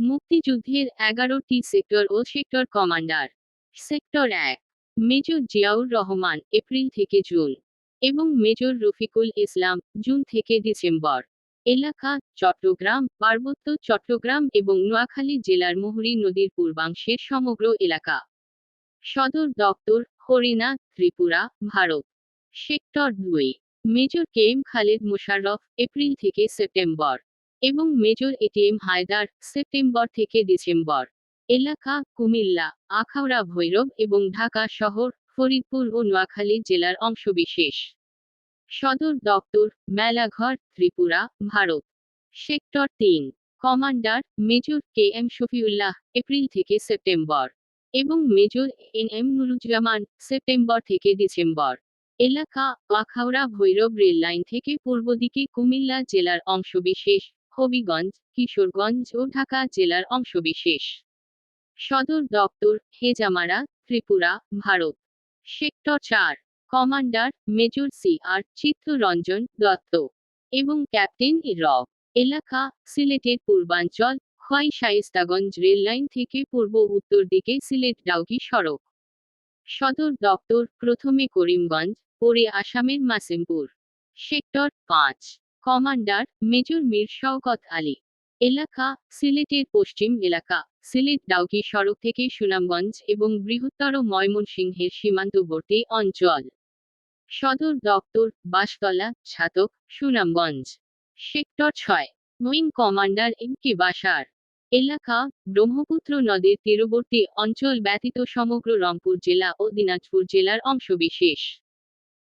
মুক্তিযুদ্ধের 11টি সেক্টর ও sector commander. Sector 1, major Ziaur Rahman, April থেকে জুন, এবং মেজর রফিকুল ইসলাম, জুন থেকে ডিসেম্বর। এলাকা: চট্টগ্রাম, পার্বত্য চট্টগ্রাম এবং নোয়াখালী জেলার মুহুরী নদীর পূর্বাংশের সমগ্র এলাকা। সদর দপ্তর: Harina, Tripura, Bharat. Sector 2, major K M Khaled Mosharraf, April থেকে সেপ্টেম্বর, এবং মেজর এটিএম হায়দার, সেপ্টেম্বর থেকে ডিসেম্বর। এলাকা: কুমিল্লা, আখাউড়া ভৈরব এবং ঢাকা শহর, ফরিদপুর ও নোয়াখালী জেলার অংশবিশেষ। সদর দপ্তর: Melaghar, Tripura, Bharat. Sector 3, commander: major K M Shafiullah, April থেকে সেপ্টেম্বর, এবং major N M Nuruzzaman, September থেকে ডিসেম্বর। এলাকা: আখাউড়া ভৈরব রেললাইন থেকে পূর্ব দিকে কুমিল্লা জেলার অংশবিশেষ, হবিগঞ্জ, কিশোরগঞ্জ ও ঢাকা জেলার অংশবিশেষ। সদর দপ্তর: Hezamara, Tripura, Bharat. Sector 4, commander: major C R Chittaranjan Dutta, এবং ক্যাপ্টেন এ রব। এলাকা: সিলেটের পূর্বাঞ্চল, খোয়াই শায়েস্তাগঞ্জ রেললাইন থেকে পূর্ব উত্তর দিকে সিলেট ডাউকি সড়ক। সদর দপ্তর: প্রথমে করিমগঞ্জ, পরে আসামের Masimpur. Sector 5, commander: major Mir Shawkat Ali. এলাকা: সিলেটের পশ্চিম এলাকা, সিলেট ডাউকি সড়ক থেকে সুনামগঞ্জ এবং বৃহত্তর ময়মনসিংহের সীমান্তবর্তী অঞ্চল। সদর দপ্তর: Banshtala, Chhatak, Sunamganj. Sector 6, wing commander M K Bashar. এলাকা: ব্রহ্মপুত্র নদের তীরবর্তী অঞ্চল ব্যতীত সমগ্র রংপুর জেলা ও দিনাজপুর জেলার অংশবিশেষ।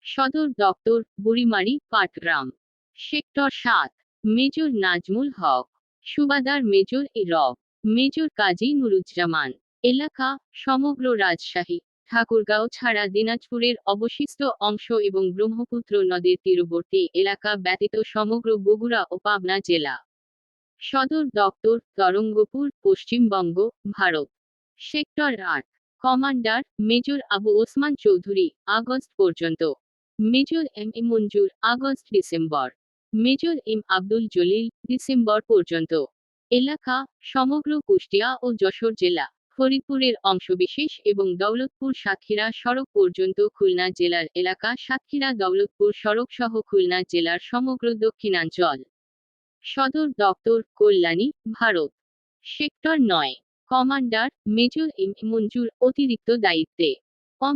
সদর দপ্তর: বুড়িমারি, পাটগ্রাম। Sector 7, major Nazmul Haque. সুবাদার major A Rob. Major Kazi Nuruzzaman. এলাকা: সমগ্র রাজশাহী, ঠাকুরগাঁও ছাড়া দিনাজপুরের অবশিষ্ট অংশ এবং ব্রহ্মপুত্র নদের তীরবর্তী এলাকা ব্যতীত সমগ্র বগুড়া ও পাবনা জেলা। সদর দপ্তর: Tarangapur, Paschimbanga, Bharat. Sector 8, commander: major Abu Osman Chowdhury, August পর্যন্ত। Major M A Manzur, August December. Major M Abdul Jalil, December পর্যন্ত। এলাকা: সমগ্র কুষ্টিয়া ও যশোর জেলা, ফরিদপুরের অংশবিশেষ এবং দৌলতপুর সাতক্ষীরা সড়ক পর্যন্ত খুলনা জেলার এলাকা, সাতক্ষীরা দৌলতপুর সড়ক সহ খুলনা জেলার সমগ্র দক্ষিণাঞ্চল। সদর দপ্তর: Kalyani, Bharat. Sector 9, commander: major M A Manzur, অতিরিক্ত দায়িত্বে।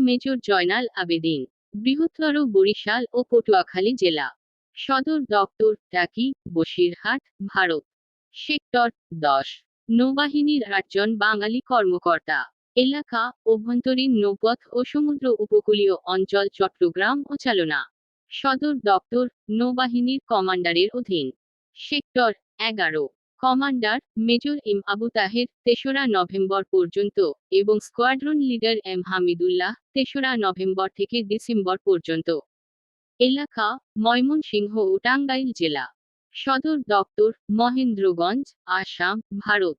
মেজর জয়নাল আবেদীন, বৃহত্তর বরিশাল ও পটুয়াখালী জেলা। সদর দপ্তর: টাকি, বসিরহাট, ভারত। সেক্টর 10, নৌবাহিনীর 8 জন বাঙালি কর্মকর্তা। এলাকা: অভ্যন্তরীণ নৌপথ ও সমুদ্র উপকূলীয় অঞ্চল চট্টগ্রাম ও চালনা। সদর দপ্তর: নৌবাহিনীর কমান্ডারের অধীন। Sector 11, commander: major M Abu Taher, 3রা নভেম্বর পর্যন্ত, এবং স্কোয়াড্রন লিডার এম হামিদুল্লাহ, 3রা নভেম্বর থেকে ডিসেম্বর পর্যন্ত। এলাকা: ময়মনসিংহ ও টাঙ্গাইল জেলা। সদর দপ্তর: মহেন্দ্রগঞ্জ, আসাম, ভারত।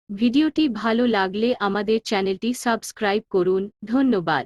ভিডিওটি ভালো লাগলে আমাদের চ্যানেলটি সাবস্ক্রাইব করুন। ধন্যবাদ।